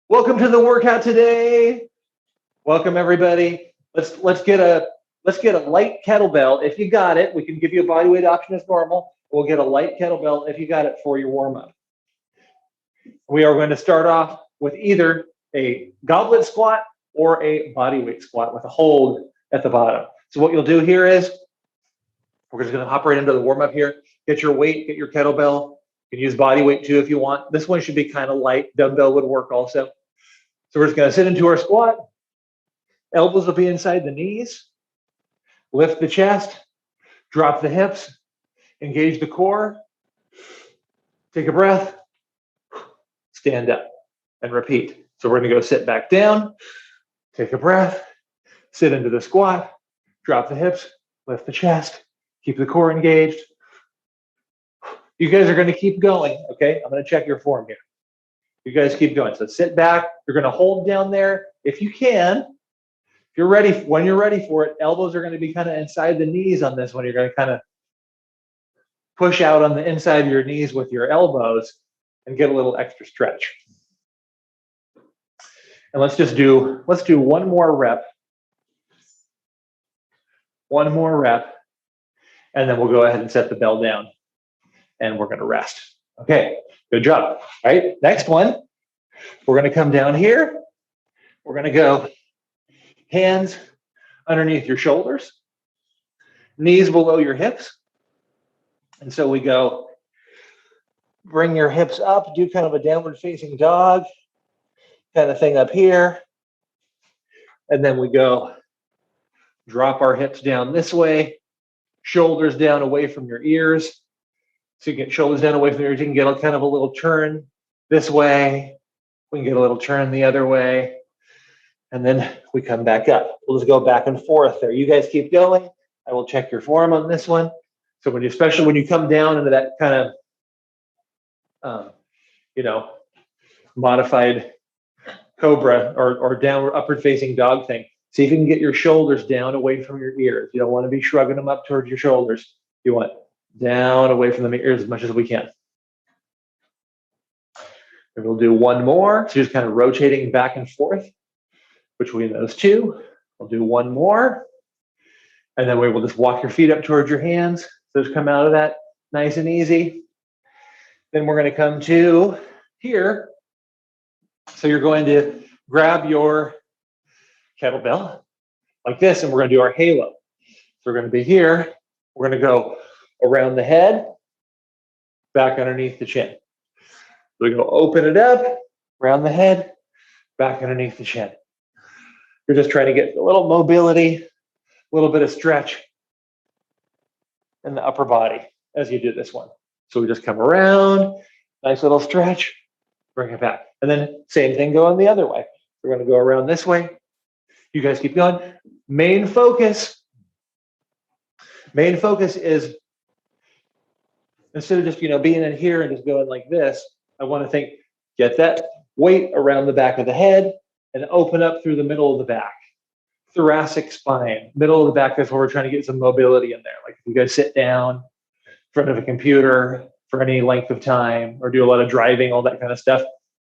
Welcome to the workout today. Welcome everybody. Let's get a light kettlebell. If you got it, we can give you a bodyweight option as normal. We'll get a light kettlebell if you got it for your warm-up. We are going to start off with either a goblet squat or a bodyweight squat with a hold at the bottom. So what you'll do here is we're just going to hop right into the warm-up here. Get your weight, get your kettlebell. You can use bodyweight too if you want. This one should be kind of light. Dumbbell would work also. So we're just going to sit into our squat. Elbows will be inside the knees. Lift the chest. Drop the hips. Engage the core. Take a breath. Stand up and repeat. So we're going to go sit back down. Take a breath. Sit into the squat. Drop the hips. Lift the chest. Keep the core engaged. You guys are going to keep going, okay? I'm going to check your form here. You guys keep going. So sit back. You're going to hold down there if you can. If you're ready, when you're ready for it, elbows are going to be kind of inside the knees on this one. You're going to kind of push out on the inside of your knees with your elbows and get a little extra stretch. And let's do one more rep. One more rep. And then we'll go ahead and set the bell down and we're going to rest. Okay, good job. All right, next one. We're going to come down here. We're going to go hands underneath your shoulders, knees below your hips. And so we go, bring your hips up, do kind of a downward facing dog kind of thing up here. And then we go, drop our hips down this way, shoulders down away from your ears. So you get shoulders down away from your ears. You can get a kind of a little turn this way. We can get a little turn the other way. And then we come back up. We'll just go back and forth there. You guys keep going. I will check your form on this one. So especially when you come down into that kind of, modified cobra or downward upward facing dog thing, see if you can get your shoulders down away from your ears. You don't want to be shrugging them up towards your shoulders. You want down away from the ears as much as we can. And we'll do one more. So just kind of rotating back and forth between those two. We'll do one more. And then we will just walk your feet up towards your hands. So just come out of that nice and easy. Then we're going to come to here. So you're going to grab your kettlebell like this, and we're going to do our halo. So we're going to be here. We're going to go around the head, back underneath the chin. We go open it up, around the head, back underneath the chin. You're just trying to get a little mobility, a little bit of stretch in the upper body as you do this one. So we just come around, nice little stretch, bring it back. And then same thing going the other way. We're going to go around this way. You guys keep going. Main focus is, instead of just, being in here and just going like this, I want to think, get that weight around the back of the head and open up through the middle of the back. Thoracic spine, middle of the back, that's where we're trying to get some mobility in there. Like if you guys sit down in front of a computer for any length of time or do a lot of driving, all that kind of stuff,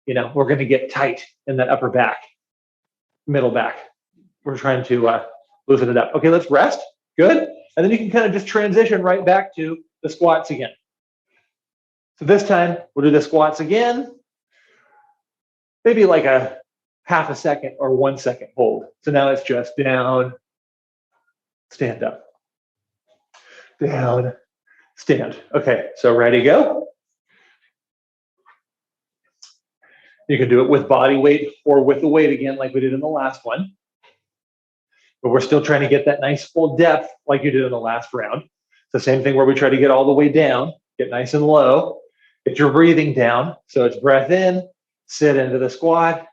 we're going to get tight in that upper back, middle back. We're trying to loosen it up. Okay, let's rest. Good. And then you can kind of just transition right back to the squats again. So this time we'll do the squats again. Maybe like a half a second or 1 second hold. So now it's just down, stand up, down, stand. Okay, so ready, go. You can do it with body weight or with the weight again, like we did in the last one. But we're still trying to get that nice full depth like you did in the last round. It's the same thing where we try to get all the way down, get nice and low, get your breathing down. So it's breath in, sit into the squat,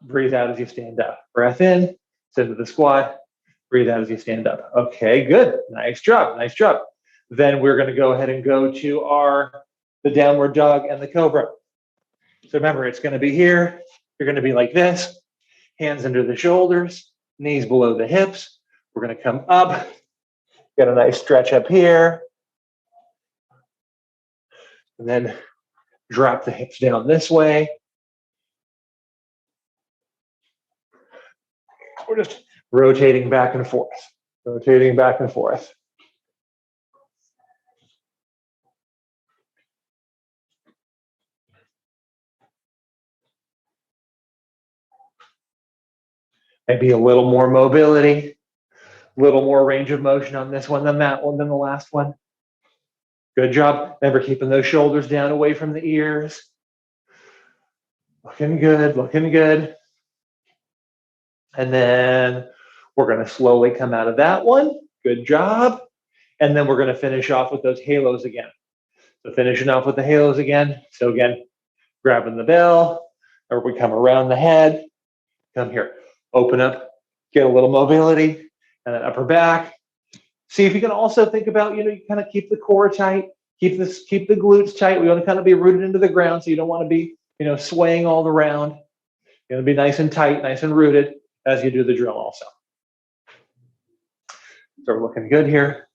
breathe out as you stand up. Breath in, sit into the squat, breathe out as you stand up. Okay, good. Nice job, nice job. Then we're going to go ahead and go to the downward dog and the cobra. So remember, it's going to be here. You're going to be like this, hands under the shoulders, knees below the hips. We're going to come up, get a nice stretch up here, And then drop the hips down this way. We're just rotating back and forth, rotating back and forth. Maybe a little more mobility, a little more range of motion on this one than that one, than the last one. Good job. Remember, keeping those shoulders down away from the ears. Looking good, looking good. And then we're going to slowly come out of that one. Good job. And then we're going to finish off with those halos again. So finishing off with the halos again. So again, grabbing the bell, or we come around the head. Come here, open up, get a little mobility, and then upper back. See if you can also think about, you kind of keep the core tight, keep the glutes tight. We want to kind of be rooted into the ground, so you don't want to be, swaying all around. You want to be nice and tight, nice and rooted as you do the drill also. So we're looking good here.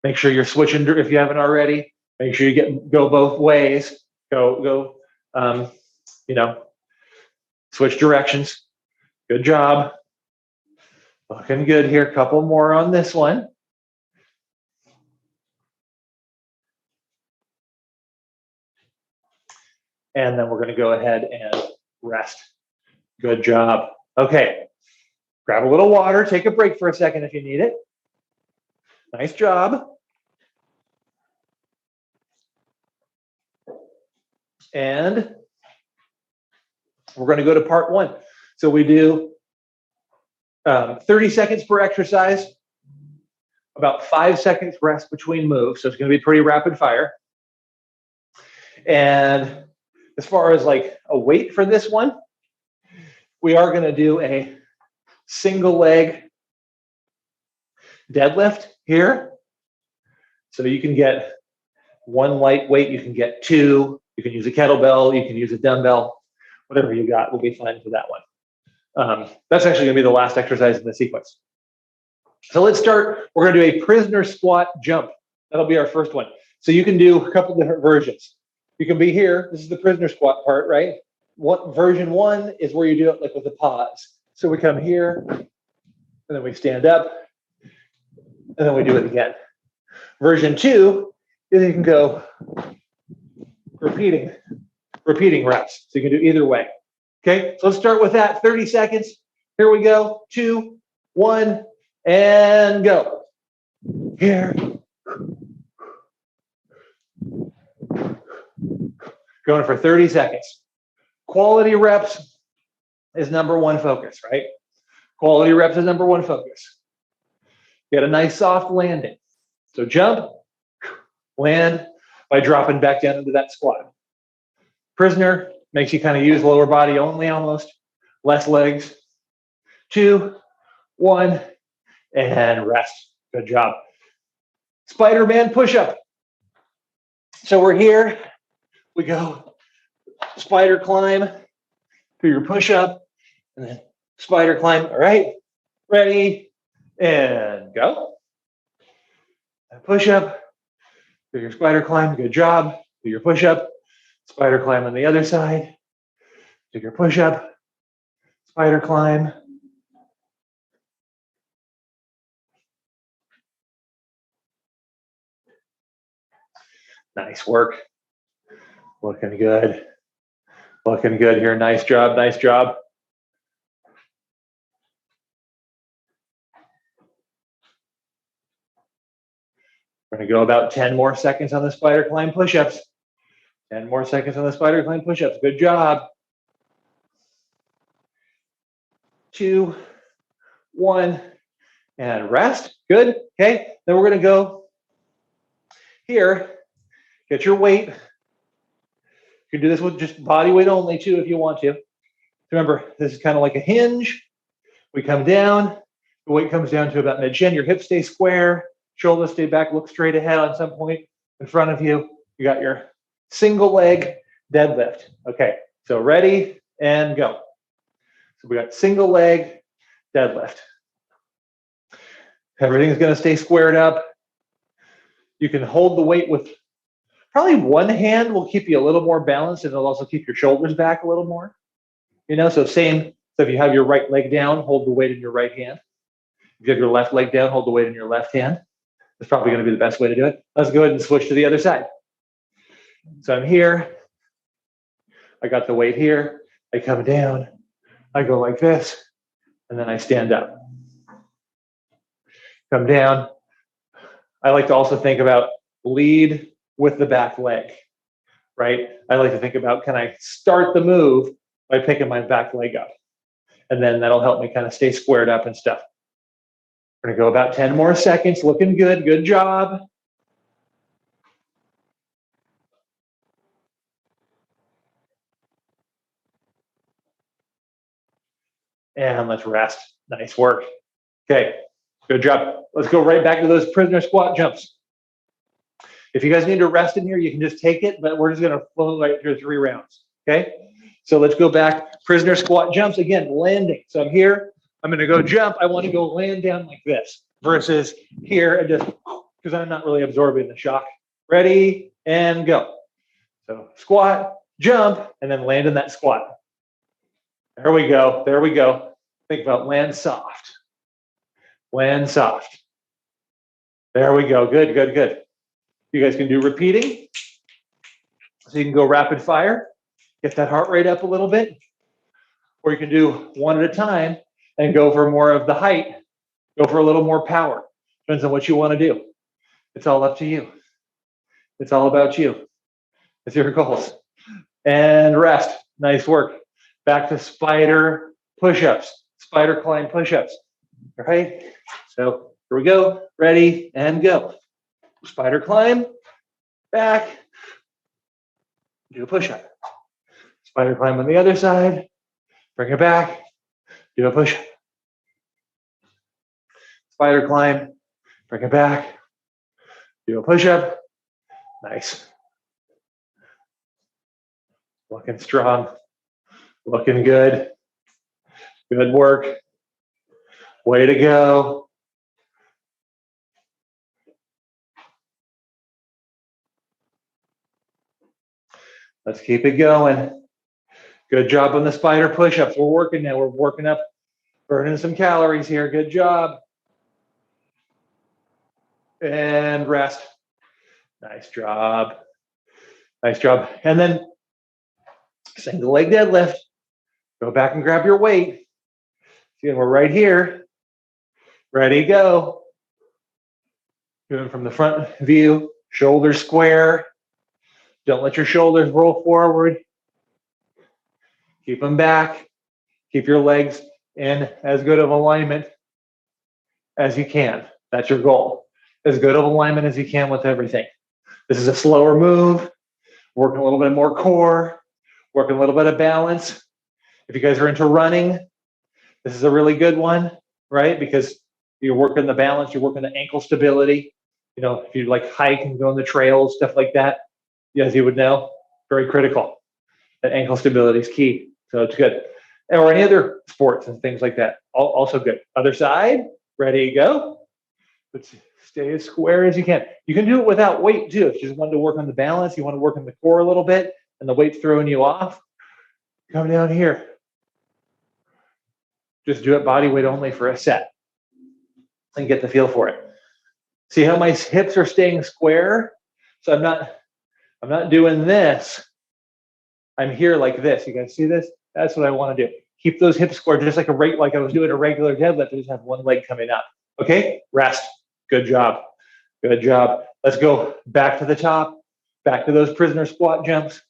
Make sure you're switching if you haven't already. Make sure you go both ways. Go. Switch directions. Good job. Looking good here. Couple more on this one. And then we're going to go ahead and rest. Good job. Okay. Grab a little water. Take a break for a second if you need it. Nice job. And we're going to go to part one. So we do 30 seconds per exercise, about 5 seconds rest between moves. So it's going to be pretty rapid fire. And as far as like a weight for this one, we are going to do a single leg deadlift here. So you can get one light weight, you can get two, you can use a kettlebell, you can use a dumbbell, whatever you got will be fine for that one. That's actually going to be the last exercise in the sequence. So let's start. We're going to do a prisoner squat jump. That'll be our first one. So you can do a couple different versions. You can be here. This is the prisoner squat part, right? Version one is where you do it like with a pause. So we come here, and then we stand up, and then we do it again. Version two is you can go repeating reps. So you can do either way. Okay, so let's start with that. 30 seconds. Here we go. 2, 1, and go. Here. Going for 30 seconds. Quality reps is number one focus, right? Quality reps is number one focus. Get a nice soft landing. So jump, land by dropping back down into that squat. Prisoner makes you kind of use lower body only almost, less legs. 2, 1, and rest. Good job. Spider-Man push-up. So we're here. We go spider climb, do your push-up, and then spider climb. All right, ready, and go. Push-up, do your spider climb. Good job. Do your push-up. Spider climb on the other side. Do your push-up. Spider climb. Nice work. Looking good. Looking good here. Nice job. Nice job. We're going to go about 10 more seconds on the spider climb push-ups. 10 more seconds on the spider climb push-ups. Good job. 2, 1, and rest. Good. Okay. Then we're going to go here. Get your weight. You can do this with just body weight only too if you want to. Remember, this is kind of like a hinge. We come down. The weight comes down to about mid-shin. Your hips stay square. Shoulders stay back. Look straight ahead on some point in front of you. You got your single leg deadlift. Okay, so ready and go. So we got single leg deadlift. Everything's going to stay squared up. You can hold the weight with Probably one hand will keep you a little more balanced, and it'll also keep your shoulders back a little more. So same. So if you have your right leg down, hold the weight in your right hand. If you have your left leg down, hold the weight in your left hand. That's probably going to be the best way to do it. Let's go ahead and switch to the other side. So I'm here. I got the weight here. I come down. I go like this, and then I stand up. Come down. I like to also think about lead with the back leg, right? I like to think about, can I start the move by picking my back leg up? And then that'll help me kind of stay squared up and stuff. We're going to go about 10 more seconds. Looking good. Good job. And let's rest. Nice work. Okay, good job. Let's go right back to those prisoner squat jumps. If you guys need to rest in here, you can just take it, but we're just going to flow right through 3 rounds. Okay, so let's go back. Prisoner squat jumps. Again, landing. So I'm here. I'm going to go jump. I want to go land down like this versus here and just, because I'm not really absorbing the shock. Ready and go. So squat, jump, and then land in that squat. There we go. There we go. Think about land soft. Land soft. There we go. Good, good, good. You guys can do repeating. So you can go rapid fire, get that heart rate up a little bit, or you can do one at a time and go for more of the height, go for a little more power. Depends on what you want to do. It's all up to you. It's all about you. It's your goals. And rest. Nice work. Back to spider push-ups, spider climb push-ups. All right. So here we go. Ready and go. Spider climb, back, do a push-up. Spider climb on the other side, bring it back, do a push-up. Spider climb, bring it back, do a push-up. Nice. Looking strong, looking good. Good work. Way to go. Let's keep it going. Good job on the spider push-ups. We're working now. We're working up, burning some calories here. Good job. And rest. Nice job. Nice job. And then single leg deadlift. Go back and grab your weight. See, we're right here. Ready, go. Doing from the front view. Shoulders square. Don't let your shoulders roll forward. Keep them back. Keep your legs in as good of alignment as you can. That's your goal. As good of alignment as you can with everything. This is a slower move. Working a little bit more core. Working a little bit of balance. If you guys are into running, this is a really good one, right? Because you're working the balance, you're working the ankle stability. If you like hike and go on the trails, stuff like that, as you would know, very critical. That ankle stability is key. So it's good. Or any other sports and things like that, also good. Other side, ready, go. But stay as square as you can. You can do it without weight too. If you just want to work on the balance, you want to work on the core a little bit, and the weight's throwing you off, come down here. Just do it body weight only for a set and get the feel for it. See how my hips are staying square? So I'm not doing this. I'm here like this. You guys see this? That's what I want to do. Keep those hips square, just like I was doing a regular deadlift. I just have one leg coming up. Okay, rest. Good job. Good job. Let's go back to the top, back to those prisoner squat jumps.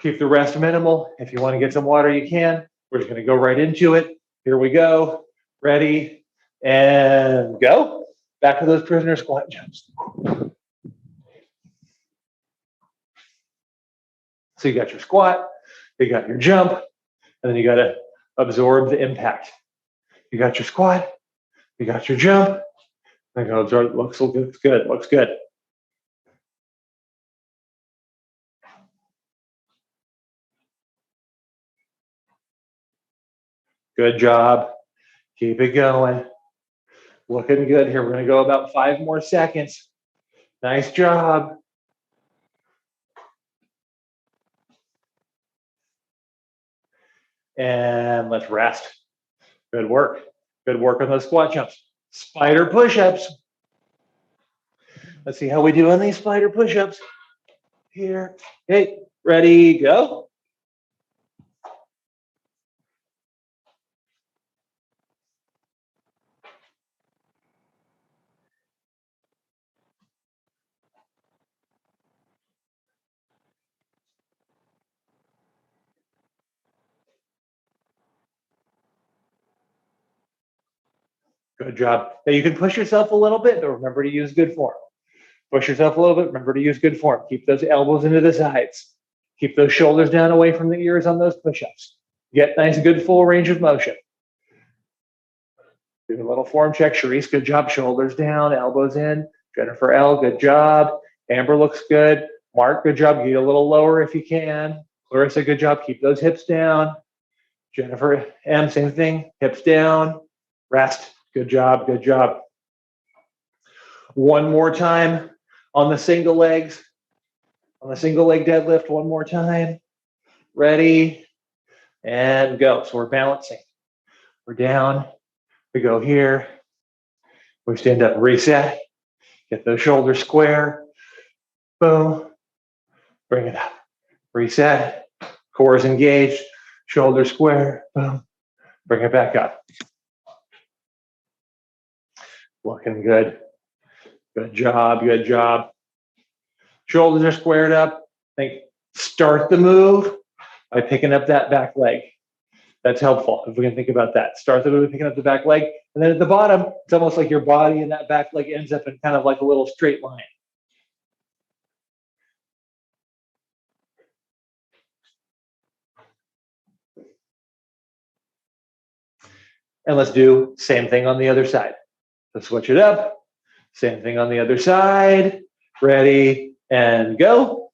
Keep the rest minimal. If you want to get some water, you can. We're just going to go right into it. Here we go. Ready and go. Back to those prisoner squat jumps. So you got your squat, you got your jump, and then you got to absorb the impact. You got your squat, you got your jump, and go absorb. Looks good. Looks good. Good job. Keep it going. Looking good here. We're going to go about 5 more seconds. Nice job. And let's rest. Good work. Good work on those squat jumps. Spider push-ups. Let's see how we do on these spider push-ups. Here. Okay, ready, go. Good job. Now you can push yourself a little bit, but remember to use good form. Push yourself a little bit. Remember to use good form. Keep those elbows into the sides. Keep those shoulders down away from the ears on those push-ups. Get nice, good full range of motion. Do a little form check. Charisse, good job. Shoulders down, elbows in. Jennifer L, good job. Amber looks good. Mark, good job. Get a little lower if you can. Clarissa, good job. Keep those hips down. Jennifer M, same thing. Hips down. Rest. Good job. Good job. One more time on the single legs. On the single leg deadlift, one more time. Ready, and go. So we're balancing. We're down. We go here. We stand up, reset. Get those shoulders square. Boom. Bring it up. Reset. Core is engaged. Shoulders square. Boom. Bring it back up. Looking good. Good job. Good job. Shoulders are squared up. Think start the move by picking up that back leg. That's helpful if we can think about that. Start the move picking up the back leg. And then at the bottom, it's almost like your body and that back leg ends up in kind of like a little straight line. And let's do same thing on the other side. Let's switch it up. Same thing on the other side. Ready, and go.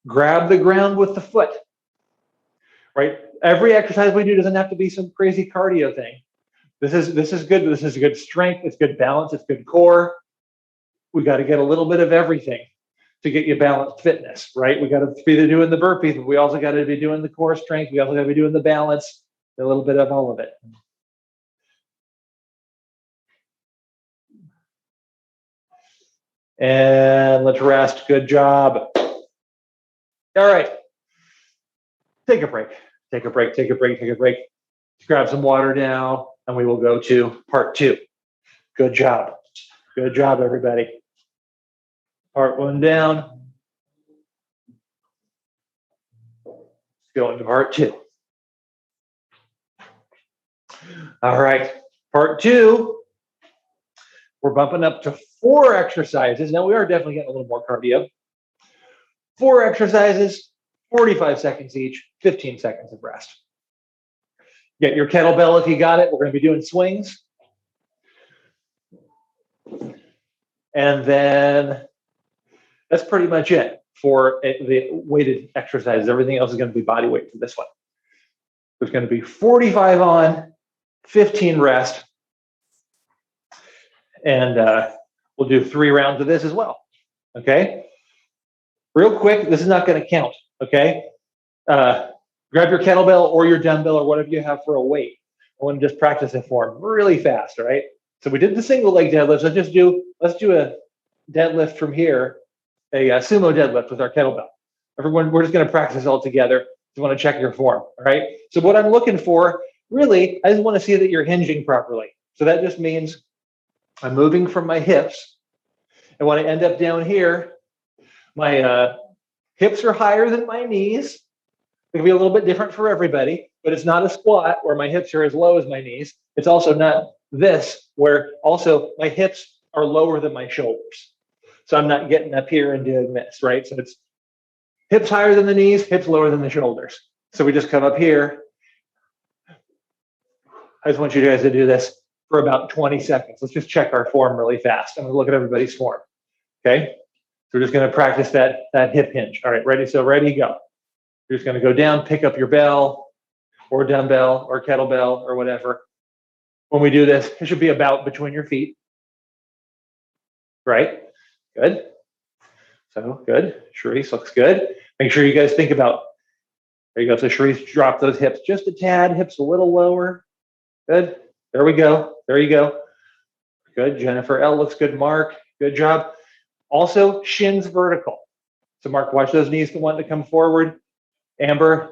Grab the ground with the foot. Right? Every exercise we do doesn't have to be some crazy cardio thing. This is good. This is good strength. It's good balance. It's good core. We got to get a little bit of everything to get you balanced fitness, right? We got to be doing the burpees, but we also got to be doing the core strength. We also got to be doing the balance, a little bit of all of it. And let's rest. Good job. All right. Take a break. Take a break. Take a break. Take a break. Let's grab some water now, and we will go to part 2. Good job. Good job, everybody. Part 1 down. Let's go into part 2. All right. Part 2. We're bumping up to 4 exercises. Now, we are definitely getting a little more cardio. 4 exercises, 45 seconds each, 15 seconds of rest. Get your kettlebell if you got it. We're going to be doing swings. And then that's pretty much it for the weighted exercises. Everything else is going to be body weight for this one. There's going to be 45 on, 15 rest. And we'll do 3 rounds of this as well. Okay? Real quick, this is not going to count. Okay? Grab your kettlebell or your dumbbell or whatever you have for a weight. I want to just practice it for them really fast, all right? So we did the single leg deadlift. Let's do a deadlift from here, a sumo deadlift with our kettlebell. Everyone, we're just going to practice all together. You want to check your form, all right? So what I'm looking for, really, I just want to see that you're hinging properly. So that just means I'm moving from my hips. And when I end up down here, my hips are higher than my knees. It can be a little bit different for everybody, but it's not a squat where my hips are as low as my knees. It's also not this where also my hips are lower than my shoulders. So I'm not getting up here and doing this, right? So it's hips higher than the knees, hips lower than the shoulders. So we just come up here. I just want you guys to do this for about 20 seconds. Let's just check our form really fast. I'm going to look at everybody's form. Okay? So we're just going to practice that hip hinge. All right, ready? So ready, go. You're just going to go down, pick up your bell or dumbbell or kettlebell or whatever. When we do this, it should be about between your feet. Right? Good. So good. Charisse looks good. Make sure you guys think about There you go. So Sharice, drop those hips just a tad, hips a little lower. Good. There we go. There you go. Good. Jennifer L looks good. Mark, good job. Also, shins vertical. So Mark, watch those knees want to come forward. Amber,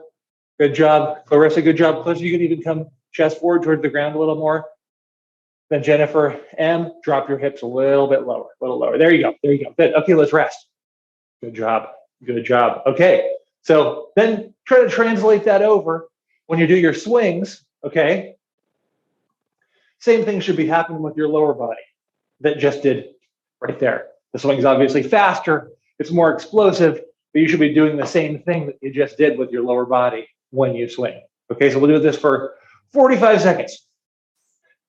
good job. Clarissa, good job. Clarissa, you can even come chest forward towards the ground a little more. Then Jennifer M, drop your hips a little bit lower, a little lower. There you go. There you go. Good. Okay, let's rest. Good job. Good job. Okay. So then try to translate that over when you do your swings, okay? Same thing should be happening with your lower body that just did right there. The swing's obviously faster, it's more explosive, but you should be doing the same thing that you just did with your lower body when you swing. Okay, so we'll do this for 45 seconds.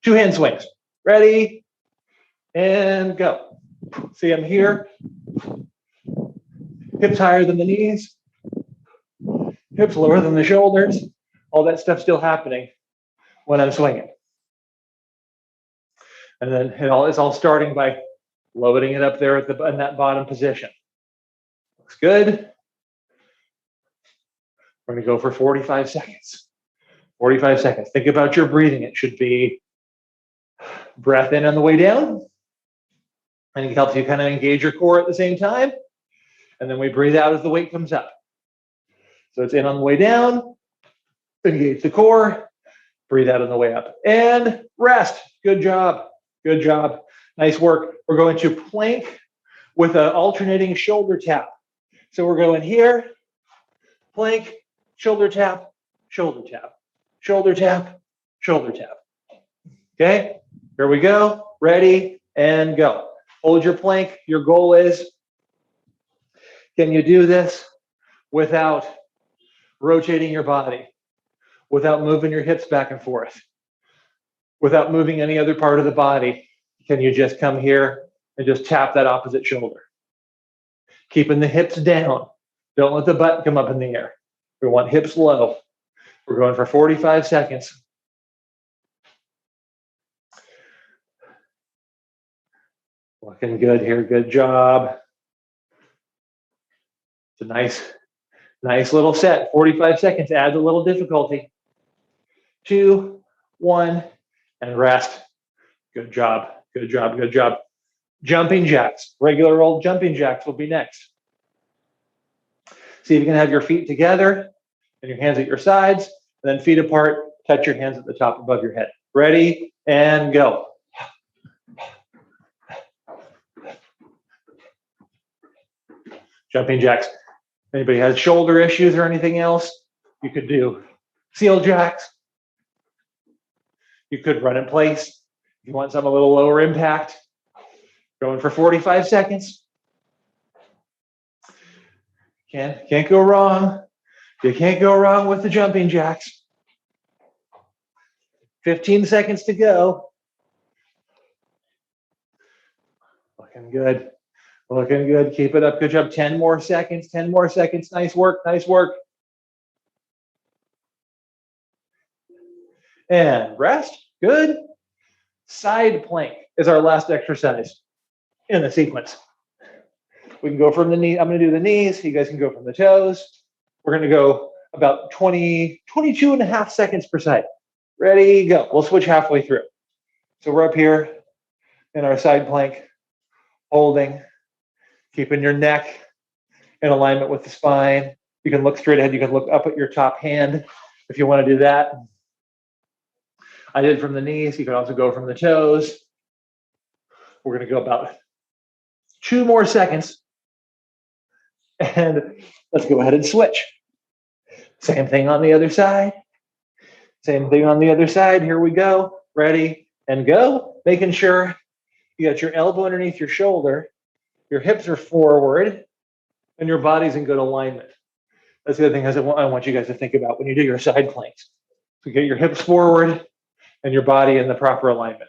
2 hand swings. Ready? And go. See, I'm here. Hips higher than the knees. Hips lower than the shoulders. All that stuff still happening when I'm swinging. And then it's all starting by loading it up there in that bottom position. Looks good. We're going to go for 45 seconds. 45 seconds. Think about your breathing. It should be breath in on the way down. And it helps you kind of engage your core at the same time. And then we breathe out as the weight comes up. So it's in on the way down, engage the core, breathe out on the way up. And rest. Good job. Good job. Nice work. We're going to plank with an alternating shoulder tap. So we're going here, plank, shoulder tap, shoulder tap, shoulder tap, shoulder tap. Okay, here we go. Ready and go. Hold your plank. Your goal is, can you do this without rotating your body, without moving your hips back and forth, without moving any other part of the body? Can you just come here and just tap that opposite shoulder? Keeping the hips down. Don't let the butt come up in the air. We want hips low. We're going for 45 seconds. Looking good here. Good job. It's a nice little set. 45 seconds. Adds a little difficulty. 2, 1, and rest. Good job. Good job. Good job. Jumping jacks. Regular old jumping jacks will be next. See if you can have your feet together and your hands at your sides, and then feet apart. Touch your hands at the top above your head. Ready and go. Jumping jacks. Anybody has shoulder issues or anything else? You could do seal jacks. You could run in place. If you want some a little lower impact, going for 45 seconds. Can't go wrong. You can't go wrong with the jumping jacks. 15 seconds to go. Looking good. Looking good. Keep it up. Good job. 10 more seconds. 10 more seconds. Nice work. Nice work. And rest. Good. Side plank is our last exercise in the sequence. We can go from the knee. I'm going to do the knees. You guys can go from the toes. We're going to go about 22 and a half seconds per side. Ready, go. We'll switch halfway through. So we're up here in our side plank, holding, keeping your neck in alignment with the spine. You can look straight ahead. You can look up at your top hand if you want to do that. I did from the knees. You can also go from the toes. We're going to go about 2 more seconds. And let's go ahead and switch. Same thing on the other side. Same thing on the other side. Here we go. Ready and go. Making sure you got your elbow underneath your shoulder. Your hips are forward. And your body's in good alignment. That's the other thing I want you guys to think about when you do your side planks. So get your hips forward and your body in the proper alignment.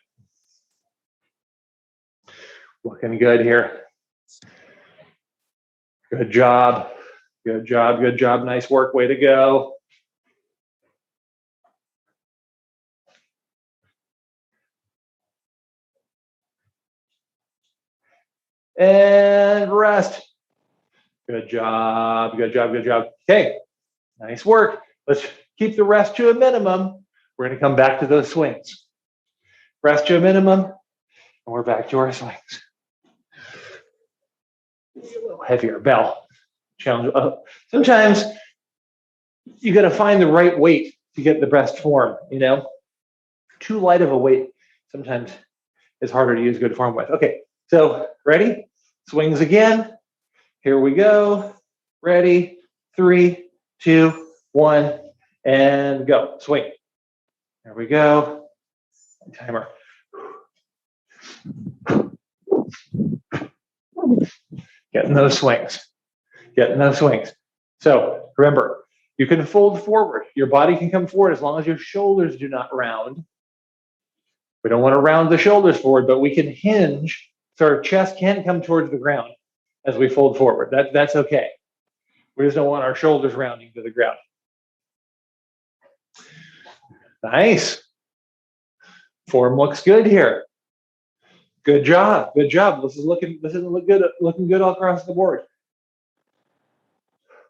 Looking good here. Good job. Good job. Good job. Nice work. Way to go. And rest. Good job. Good job. Good job. Okay. Nice work. Let's keep the rest to a minimum. We're going to come back to those swings. Rest to a minimum, and we're back to our swings. A little heavier bell. Challenge. Sometimes you got to find the right weight to get the best form, you know? Too light of a weight sometimes is harder to use good form with. Okay, so ready? Swings again. Here we go. Ready? 3, 2, 1, and go. Swing. There we go. Timer. Getting those swings. Getting those swings. So remember, you can fold forward. Your body can come forward as long as your shoulders do not round. We don't want to round the shoulders forward, but we can hinge so our chest can come towards the ground as we fold forward. That's okay. We just don't want our shoulders rounding to the ground. Nice. Form looks good here. Good job. Good job. This is looking good all across the board.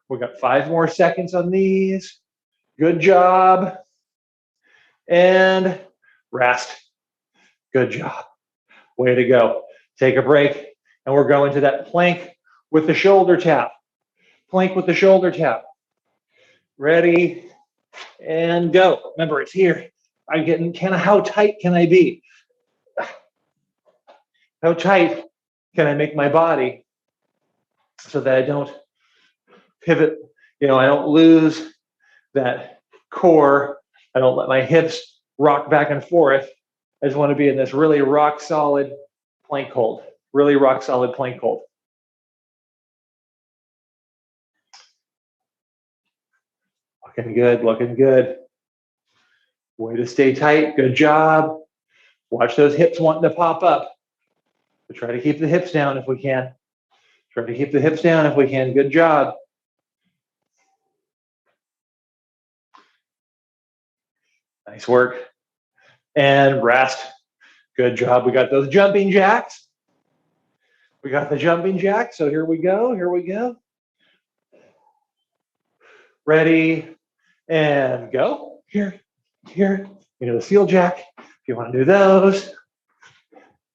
We got 5 more seconds on these. Good job. And rest. Good job. Way to go. Take a break. And we're going to that plank with the shoulder tap. Plank with the shoulder tap. Ready and go. Remember, it's here. I'm getting how tight can I be? How tight can I make my body so that I don't pivot, I don't lose that core. I don't let my hips rock back and forth. I just want to be in this really rock solid plank hold. Really rock solid plank hold. Looking good, looking good. Way to stay tight. Good job. Watch those hips wanting to pop up. But try to keep the hips down if we can. Try to keep the hips down if we can. Good job. Nice work. And rest. Good job. We got those jumping jacks. We got the jumping jacks. So here we go. Here we go. Ready and go. Here. The seal jack. If you want to do those.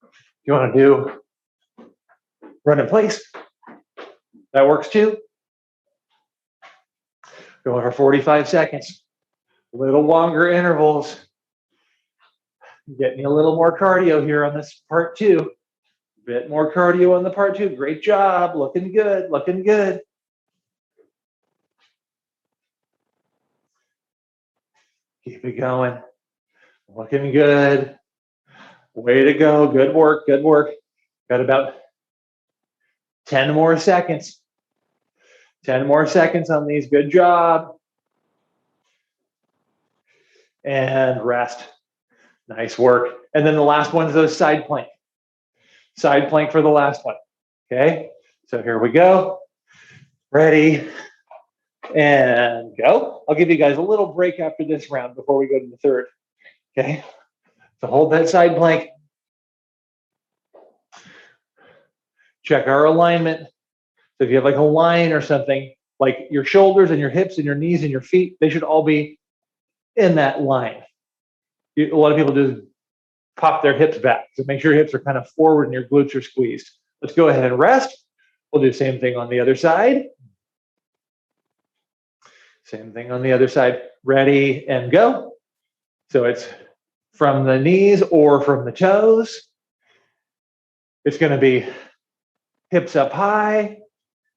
If you want to do run in place, that works too. Going for 45 seconds. A little longer intervals. Getting a little more cardio here on this part 2. Bit more cardio on the part 2. Great job. Looking good. Looking good. Keep it going. Looking good. Way to go. Good work. Good work. Got about 10 more seconds. 10 more seconds on these. Good job. And rest. Nice work. And then the last one is those side plank. Side plank for the last one. Okay. So here we go. Ready and go. I'll give you guys a little break after this round before we go to the third. Okay. So hold that side plank. Check our alignment. So if you have like a line or something, like your shoulders and your hips and your knees and your feet, they should all be in that line. A lot of people just pop their hips back. So make sure your hips are kind of forward and your glutes are squeezed. Let's go ahead and rest. We'll do the same thing on the other side. Same thing on the other side. Ready and go. So it's from the knees or from the toes. It's going to be hips up high.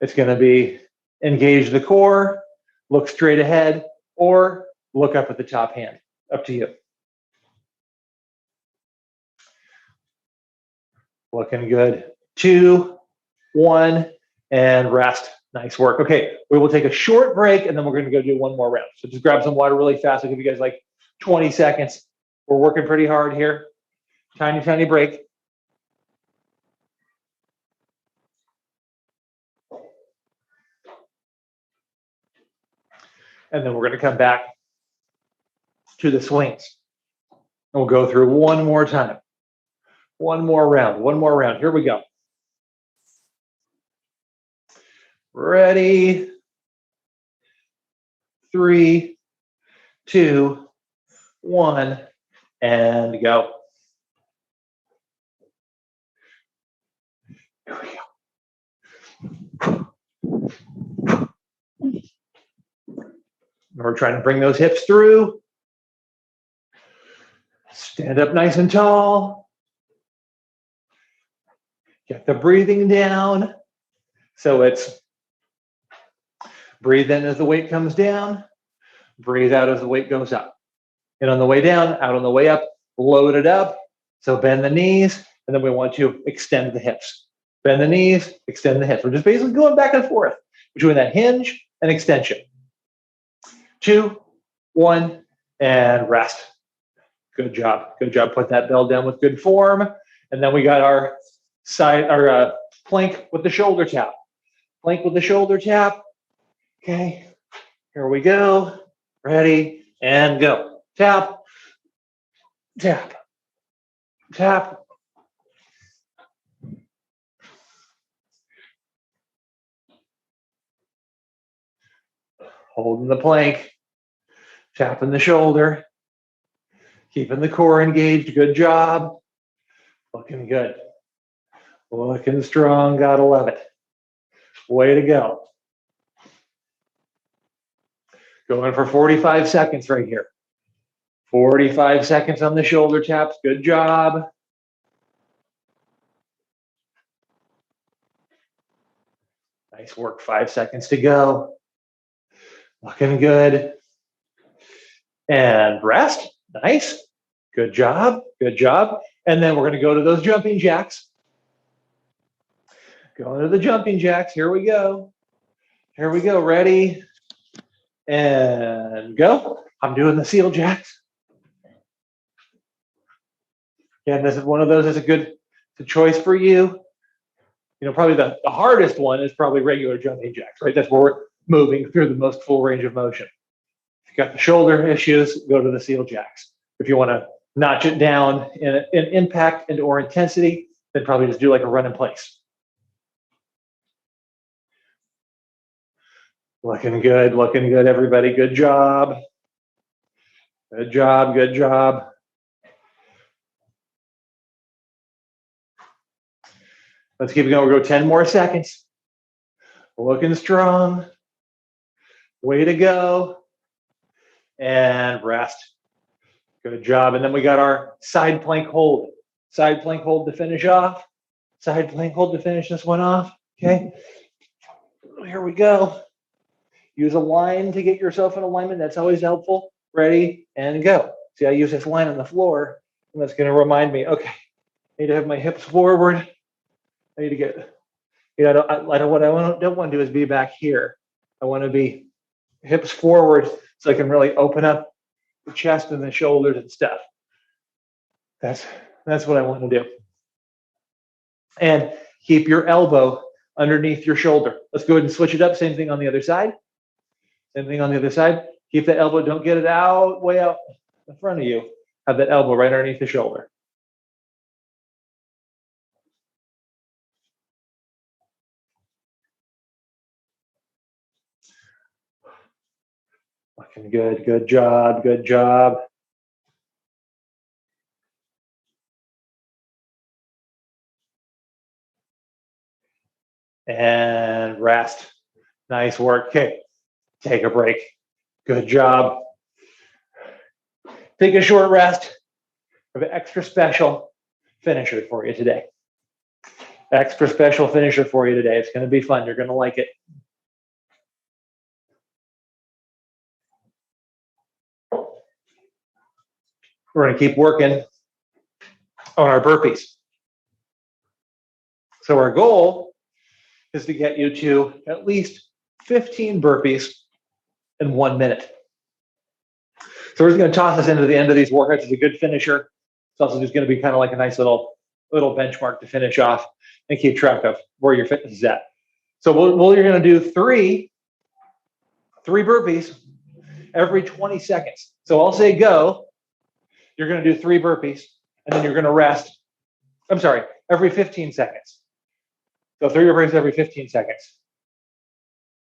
It's going to be engage the core, look straight ahead, or look up at the top hand. Up to you. Looking good. 2, 1, and rest. Nice work. Okay, we will take a short break and then we're going to go do one more round. So just grab some water really fast. I'll give you guys like 20 seconds. We're working pretty hard here. Tiny break. And then we're going to come back to the swings. And we'll go through one more time. One more round. Here we go. Ready. 3, 2, 1, and go. Here we go. We're trying to bring those hips through. Stand up nice and tall. Get the breathing down. So it's breathe in as the weight comes down. Breathe out as the weight goes up. And on the way down, out on the way up, load it up. So bend the knees, and then we want to extend the hips. Bend the knees, extend the hips. We're just basically going back and forth between that hinge and extension. 2, 1, and rest. Good job. Good job. Put that bell down with good form. And then we got our plank with the shoulder tap. Plank with the shoulder tap. Okay. Here we go. Ready and go. Tap, tap, tap. Holding the plank. Tapping the shoulder. Keeping the core engaged. Good job. Looking good. Looking strong. Gotta love it. Way to go. Going for 45 seconds right here. 45 seconds on the shoulder taps. Good job. Nice work. 5 seconds to go. Looking good. And rest. Nice. Good job. Good job. And then we're going to go to those jumping jacks. Going to the jumping jacks. Here we go. Here we go. Ready and go. I'm doing the seal jacks. Again, this is one of those that's a choice for you. You know, probably the hardest one is probably regular jumping jacks, right? That's where we're moving through the most full range of motion. If you've got the shoulder issues, go to the seal jacks. If you want to notch it down in impact and or intensity, then probably just do like a run in place. Looking good, everybody. Good job. Good job, good job. Let's keep it going. We'll go 10 more seconds. Looking strong. Way to go. And rest. Good job. And then we got our side plank hold. Side plank hold to finish off. Side plank hold to finish this one off. Okay. Here we go. Use a line to get yourself in alignment. That's always helpful. Ready and go. See, I use this line on the floor, and that's going to remind me, okay, I need to have my hips forward. I need to get, what I don't want to do is be back here. I want to be hips forward so I can really open up the chest and the shoulders and stuff. That's what I want to do. And keep your elbow underneath your shoulder. Let's go ahead and switch it up. Same thing on the other side. Same thing on the other side. Keep the elbow. Don't get it out, way out in front of you. Have that elbow right underneath the shoulder. Looking good. Good job. Good job. And rest. Nice work. Okay. Take a break. Good job. Take a short rest. I have an extra special finisher for you today. Extra special finisher for you today. It's going to be fun. You're going to like it. We're going to keep working on our burpees. So our goal is to get you to at least 15 burpees in 1 minute. So we're just going to toss this into the end of these workouts as a good finisher. It's also just going to be kind of like a nice little benchmark to finish off and keep track of where your fitness is at. So you're going to do three burpees every 20 seconds. So I'll say go. You're going to do 3 burpees, and then you're going to rest. I'm sorry, every 15 seconds. So 3 burpees every 15 seconds.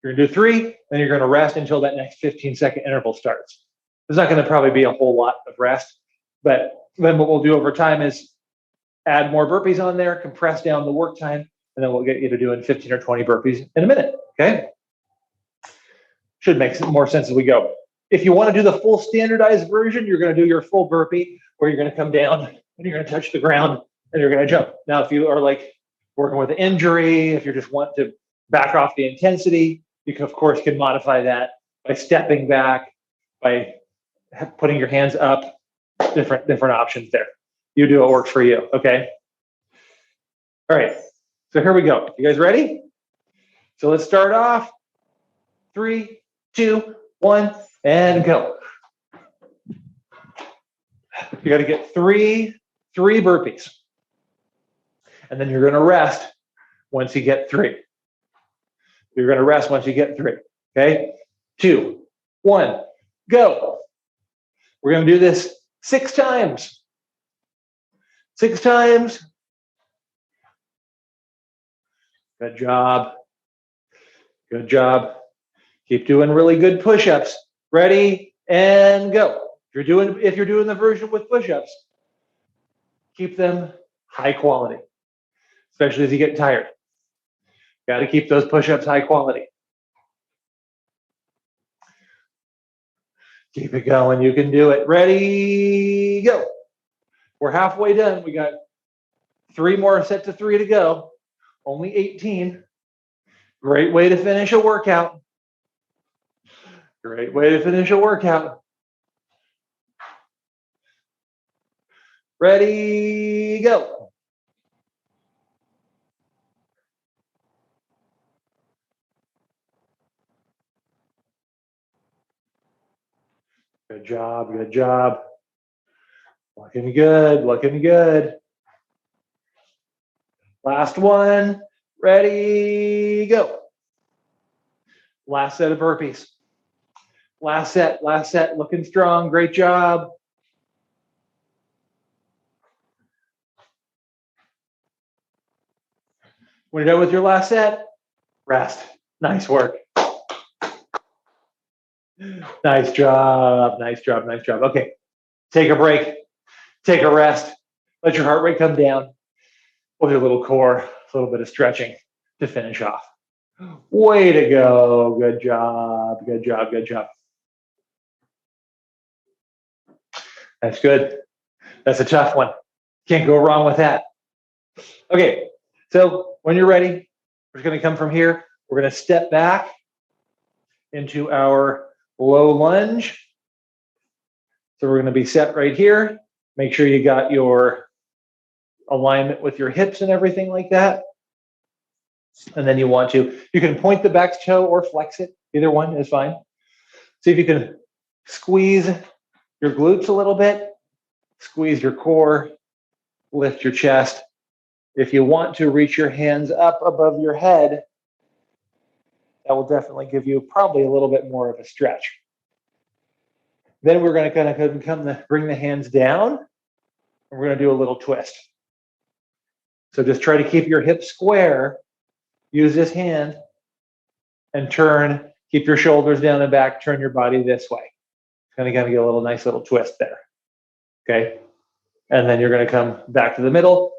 You're gonna do 3, then you're gonna rest until that next 15-second interval starts. There's not gonna probably be a whole lot of rest, but then what we'll do over time is add more burpees on there, compress down the work time, and then we'll get you to doing 15 or 20 burpees in a minute, okay? Should make some more sense as we go. If you want to do the full standardized version, you're going to do your full burpee where you're going to come down and you're going to touch the ground and you're going to jump. Now, if you are like working with an injury, if you just want to back off the intensity, you can, of course, can modify that by stepping back, by putting your hands up, different options there. You do what works for you, okay? All right, so here we go. You guys ready? So let's start off. 3, 2, 1, and go. You got to get three burpees. And then you're going to rest once you get 3. You're going to rest once you get 3. Okay? 2, 1, go. We're going to do this 6 times. 6 times. Good job. Good job. Keep doing really good push-ups. Ready and go. If you're doing the version with push-ups, keep them high quality, especially as you get tired. Got to keep those push-ups high quality. Keep it going. You can do it. Ready, go. We're halfway done. We got 3 more sets of 3 to go. Only 18. Great way to finish a workout. Great way to finish a workout. Ready, go. Good job, good job. Looking good, looking good. Last one. Ready, go. Last set of burpees. Last set, looking strong. Great job. When you're done with your last set, rest. Nice work. Nice job, nice job, nice job. Okay, take a break, take a rest, let your heart rate come down. We'll do a little core, a little bit of stretching to finish off. Way to go, good job, good job, good job. That's good. That's a tough one. Can't go wrong with that. Okay, so when you're ready, we're going to come from here. We're going to step back into our low lunge. So we're going to be set right here. Make sure you got your alignment with your hips and everything like that. And then you can point the back toe or flex it. Either one is fine. See if you can squeeze your glutes a little bit, squeeze your core, lift your chest. If you want to reach your hands up above your head, that will definitely give you probably a little bit more of a stretch. Then we're going to kind of bring the hands down, and we're going to do a little twist. So just try to keep your hips square. Use this hand and turn. Keep your shoulders down and back. Turn your body this way. It's going to kind of get a nice little twist there. Okay, and then you're going to come back to the middle.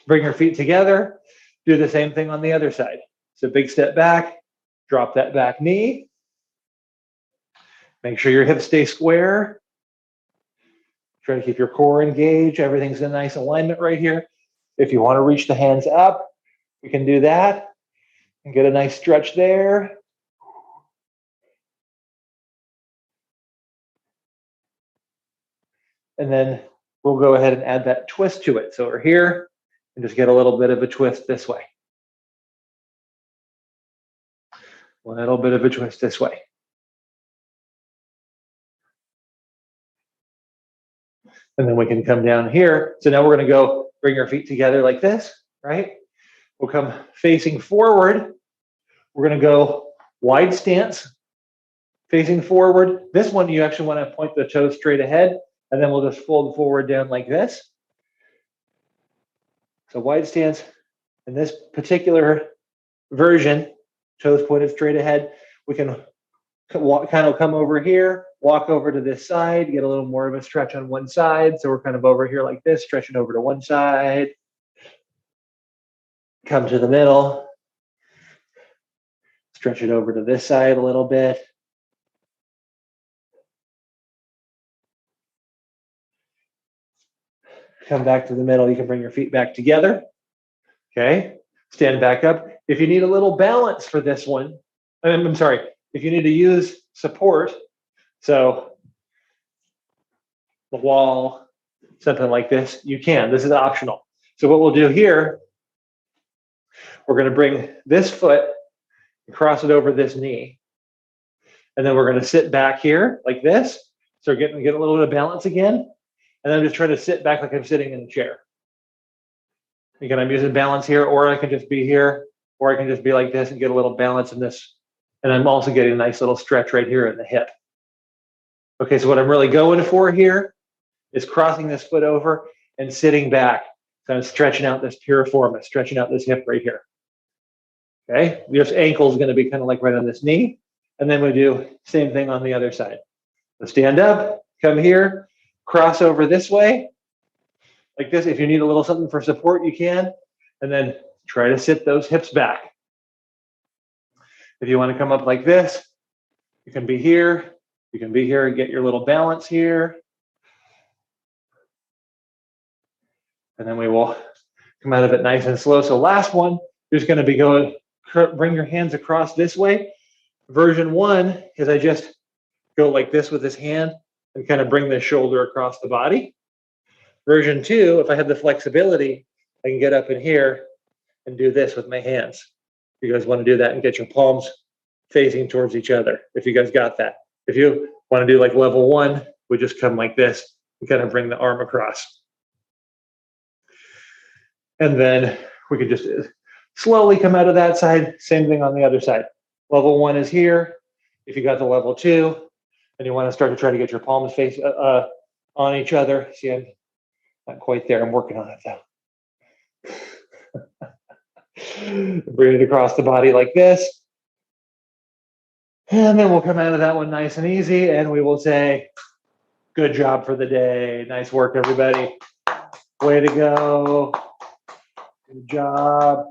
Bring your feet together. Do the same thing on the other side. So big step back. Drop that back knee. Make sure your hips stay square. Try to keep your core engaged. Everything's in nice alignment right here. If you want to reach the hands up, we can do that and get a nice stretch there. And then we'll go ahead and add that twist to it. So we're here and just get a little bit of a twist this way. A little bit of a twist this way. And then we can come down here. So now we're going to go bring our feet together like this, right? We'll come facing forward. We're going to go wide stance, facing forward. This one, you actually want to point the toes straight ahead, and then we'll just fold forward down like this. So wide stance. In this particular version, toes pointed straight ahead. We can kind of come over here, walk over to this side, get a little more of a stretch on one side. So we're kind of over here like this, stretching over to one side. Come to the middle. Stretch it over to this side a little bit. Come back to the middle. You can bring your feet back together. Okay. Stand back up. If you need a little balance for this one, I'm sorry, if you need to use support, so the wall, something like this, you can. This is optional. So what we'll do here, we're going to bring this foot and cross it over this knee. And then we're going to sit back here like this. So get a little bit of balance again. And then just try to sit back like I'm sitting in a chair. Again, I'm using balance here, or I can just be here, or I can just be like this and get a little balance in this. And I'm also getting a nice little stretch right here in the hip. Okay, so what I'm really going for here is crossing this foot over and sitting back. So I'm stretching out this piriformis, stretching out this hip right here. Okay, this ankle is going to be kind of like right on this knee. And then we do same thing on the other side. So stand up, come here, cross over this way, like this. If you need a little something for support, you can. And then try to sit those hips back. If you want to come up like this, you can be here. You can be here and get your little balance here. And then we will come out of it nice and slow. So last one, you're just going to be going, bring your hands across this way. Version 1 is I just go like this with this hand and kind of bring the shoulder across the body. Version 2, if I have the flexibility, I can get up in here and do this with my hands. You guys want to do that and get your palms facing towards each other, if you guys got that. If you want to do like level 1, we just come like this and kind of bring the arm across. And then we could just slowly come out of that side. Same thing on the other side. Level 1 is here. If you got the level 2, and you want to start to try to get your palms face on each other. See, I'm not quite there. I'm working on it though. Bring it across the body like this. And then we'll come out of that one nice and easy. And we will say, good job for the day. Nice work, everybody. Way to go. Good job.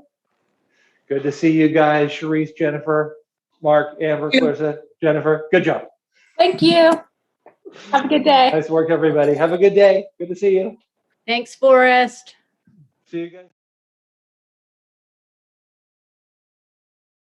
Good to see you guys. Sharice, Jennifer, Mark, Amber, Clarissa, Jennifer. Good job. Thank you. Have a good day. Nice work, everybody. Have a good day. Good to see you. Thanks, Forrest. See you guys.